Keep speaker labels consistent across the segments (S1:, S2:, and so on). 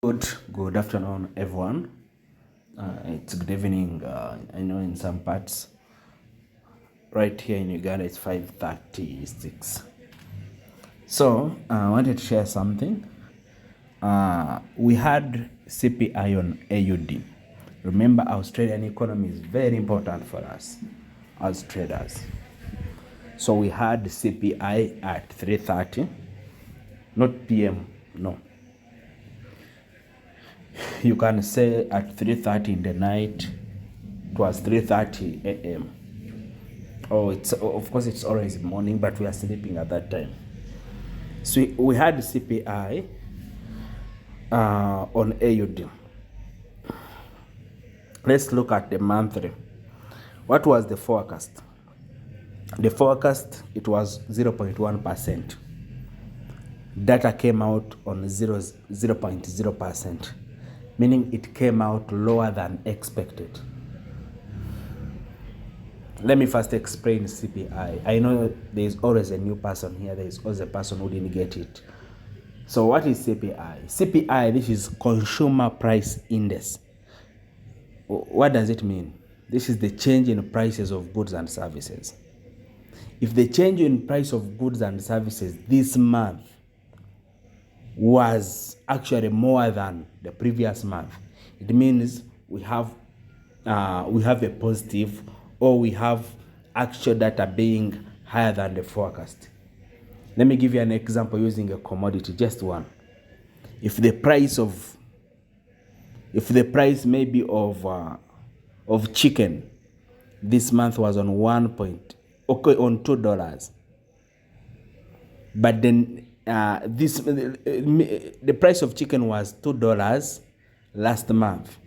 S1: Good afternoon, everyone. It's good evening. I know in some parts, right here in Uganda, it's 5:36. So I wanted to share something. We had CPI on AUD. Remember, Australian economy is very important for us as traders. So we had CPI at 3:30, not PM, no. You can say at 3:30 in the night. It was 3:30 a.m. Oh, of course it's always morning, but we are sleeping at that time. So we had CPI on AUD. Let's look at the monthly. What was the forecast? The forecast, it was 0.1%. Data came out on 0.0%, meaning it came out lower than expected. Let me first explain CPI. I know there is always a new person here. There is always a person who didn't get it. So what is CPI? CPI, this is Consumer Price Index. What does it mean? This is the change in prices of goods and services. If the change in price of goods and services this month was actually more than the previous month, it means we have a positive, or we have actual data being higher than the forecast. Let me give you an example using a commodity, just one. If the price maybe of chicken this month was on on $2, but then the price of chicken was $2 last month.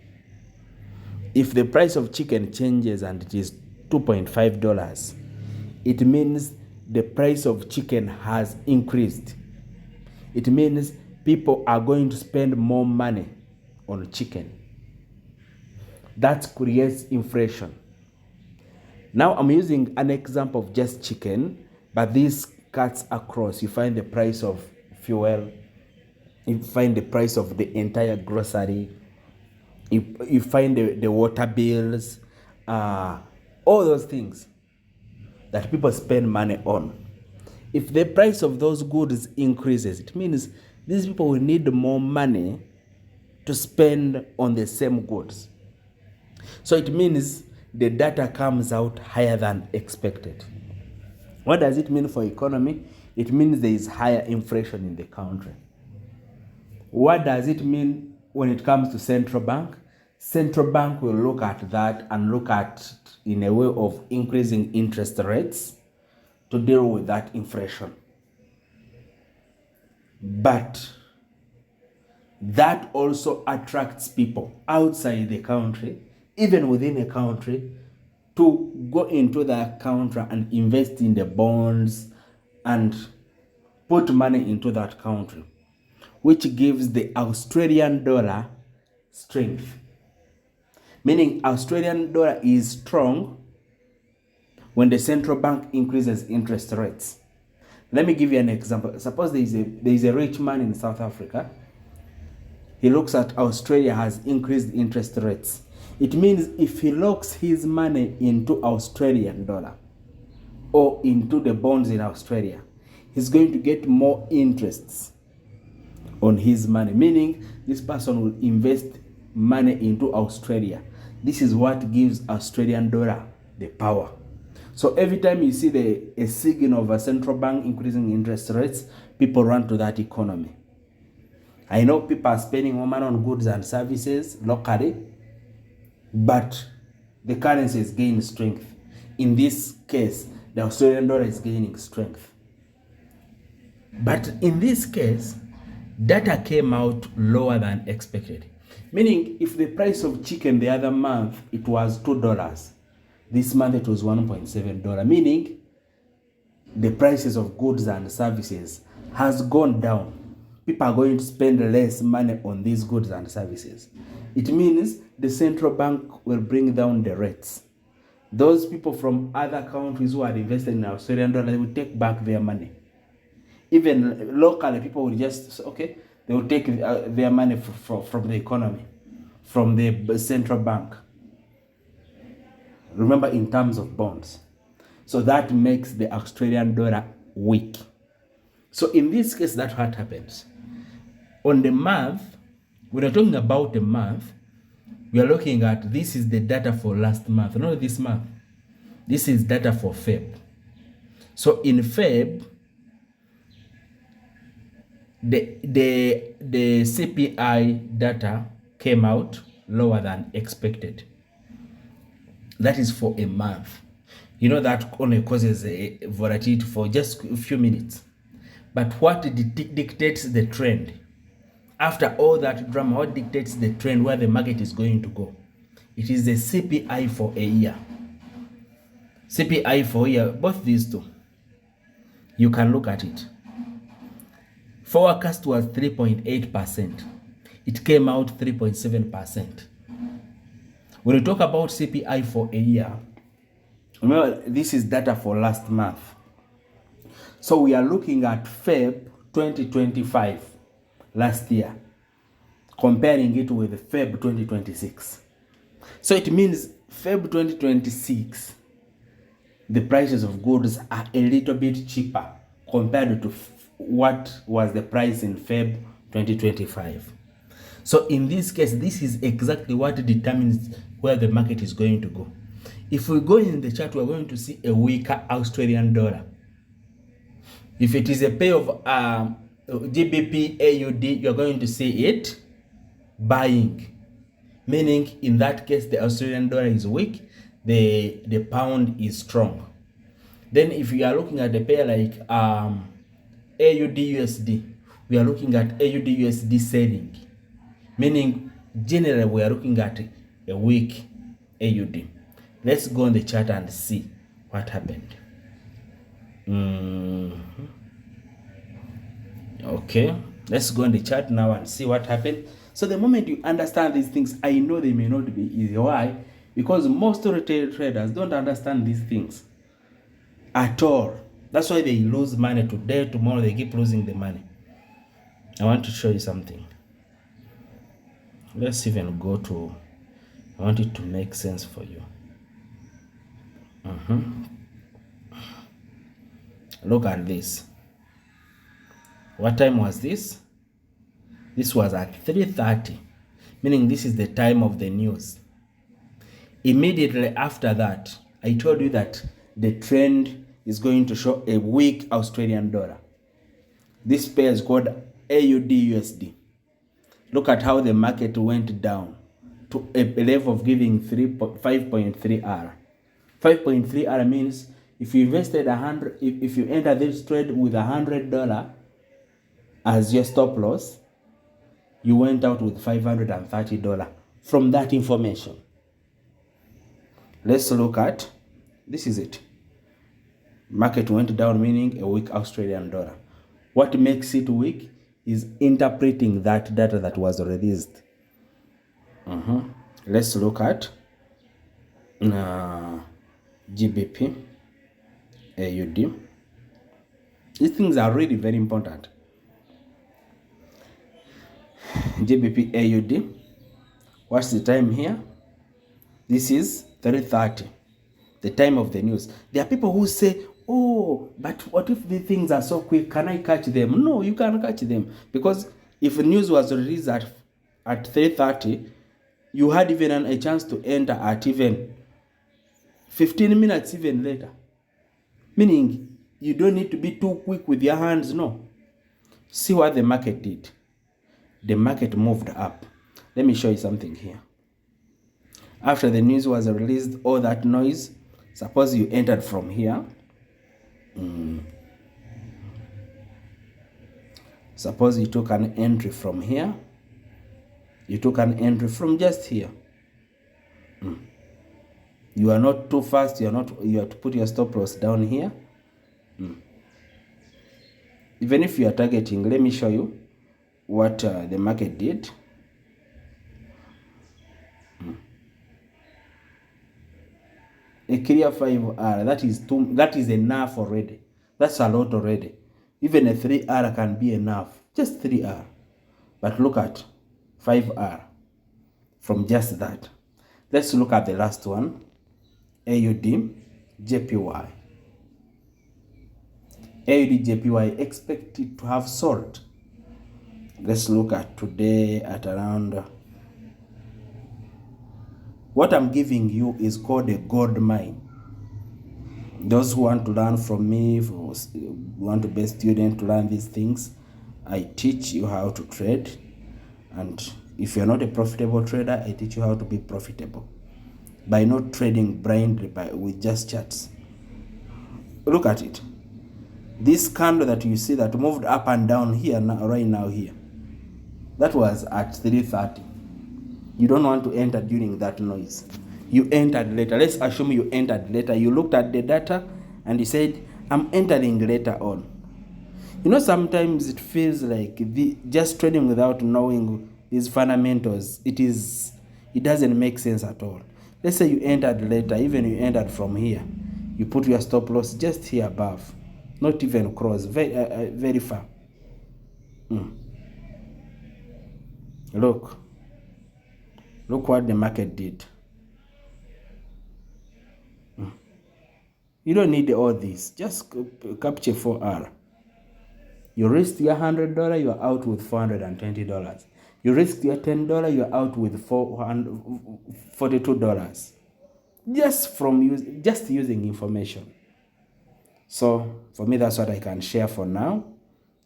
S1: If the price of chicken changes and it is $2.5, it means the price of chicken has increased. It means people are going to spend more money on chicken. That creates inflation. Now I'm using an example of just chicken, but this cuts across. You find the price of fuel, you find the price of the entire grocery, you find the water bills, all those things that people spend money on. If the price of those goods increases, it means these people will need more money to spend on the same goods. So it means the data comes out higher than expected. What does it mean for economy? It means there is higher inflation in the country. What does it mean when it comes to central bank? Central bank will look at that and look at in a way of increasing interest rates to deal with that inflation. But that also attracts people outside the country, even within a country, to go into the country and invest in the bonds and put money into that country, which gives the Australian dollar strength. Meaning Australian dollar is strong when the central bank increases interest rates. Let me give you an example. Suppose there is a rich man in South Africa. He looks at Australia has increased interest rates. It means if he locks his money into Australian dollar or into the bonds in Australia, he's going to get more interests on his money, meaning this person will invest money into Australia. This is what gives Australian dollar the power. So every time you see a signal of a central bank increasing interest rates, people run to that economy. I know people are spending more money on goods and services locally, but the currency is gaining strength. In this case, the Australian dollar is gaining strength. But in this case, data came out lower than expected. Meaning, if the price of chicken the other month, it was $2, this month it was $1.7, meaning the prices of goods and services has gone down. People are going to spend less money on these goods and services. It means the central bank will bring down the rates. Those people from other countries who are invested in Australian dollar, they will take back their money. Even locally, people will just, okay, They will take their money from the economy, from the central bank. Remember, in terms of bonds. So that makes the Australian dollar weak. So in this case, that's what happens. On the month, when we're talking about the month, we are looking at, this is the data for last month, not this month. This is data for Feb. So in Feb, the CPI data came out lower than expected. That is for a month. You know that only causes a volatility for just a few minutes. But what dictates the trend? After all that drama, what dictates the trend where the market is going to go? It is the CPI for a year. CPI for a year, both these two. You can look at it. Forecast was 3.8%. It came out 3.7%. When we talk about CPI for a year, remember, this is data for last month. So we are looking at Feb 2025, last year, comparing it with Feb 2026. So it means Feb 2026, the prices of goods are a little bit cheaper compared to what was the price in Feb 2025. So in this case, this is exactly what determines where the market is going to go. If we go in the chart, we're going to see a weaker Australian dollar. If it is a pair of GBP AUD, you're going to see it buying. Meaning, in that case, the Australian dollar is weak, the pound is strong. Then if you are looking at a pair like AUD USD, we are looking at AUD USD selling. Meaning, generally, we are looking at a weak AUD. Let's go on the chart and see what happened. Okay, let's go on the chart now and see what happened. So the moment you understand these things, I know they may not be easy. Why? Because most retail traders don't understand these things at all. That's why they lose money today, tomorrow they keep losing the money. I want to show you something. Let's even go to, I want it to make sense for you. Look at this. What time was this? This was at 3:30, meaning this is the time of the news. Immediately after that, I told you that the trend is going to show a weak Australian dollar. This pair is called AUD USD. Look at how the market went down to a level of giving 5.3R. 5.3R means if you invested 100, if you enter this trade with $100 as your stop loss, you went out with $530 from that information. Let's look at, this is it. Market went down, meaning a weak Australian dollar. What makes it weak is interpreting that data that was released. Let's look at GBP AUD. These things are really very important. GBP AUD. What's the time here? This is 3:30, the time of the news. There are people who say, oh, but what if the things are so quick? Can I catch them? No, you can't catch them. Because if news was released at 3:30, you had even a chance to enter at even 15 minutes even later. Meaning, you don't need to be too quick with your hands, no. See what the market did. The market moved up. Let me show you something here. After the news was released, all that noise, suppose you entered from here. Suppose you took an entry from here. You took an entry from just here. You are not too fast. You have to put your stop loss down here. Even if you are targeting, let me show you what the market did. A clear 5R, that is enough already. That's a lot already. Even a 3R can be enough. Just 3R. But look at 5R from just that. Let's look at the last one, AUD JPY. AUD JPY expected to have sold. Let's look at today at around, what I'm giving you is called a gold mine. Those who want to learn from me, who want to be a student to learn these things, I teach you how to trade. And if you're not a profitable trader, I teach you how to be profitable by not trading blindly with just charts. Look at it. This candle that you see that moved up and down here now, right now here, that was at 3:30. You don't want to enter during that noise. You entered later. Let's assume you entered later. You looked at the data and you said, I'm entering later on. You know, sometimes it feels like just trading without knowing these fundamentals, it doesn't make sense at all. Let's say you entered later, even you entered from here. You put your stop loss just here above, not even cross, very far. Look what the market did. You don't need all this. Just capture 4R. You risk your $100, you are out with $420. You risk your $10, you are out with $42. Just using information. So for me, that's what I can share for now.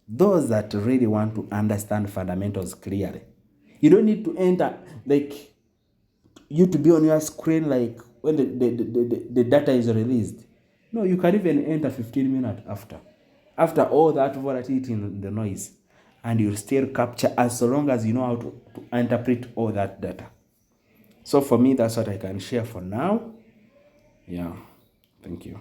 S1: Those that really want to understand fundamentals clearly, you don't need to enter like you to be on your screen like when the data is released. No, you can even enter 15 minutes after all that volatility in the noise, and you'll still capture as long as you know how to interpret all that data. So for me, that's what I can share for now. Yeah, thank you.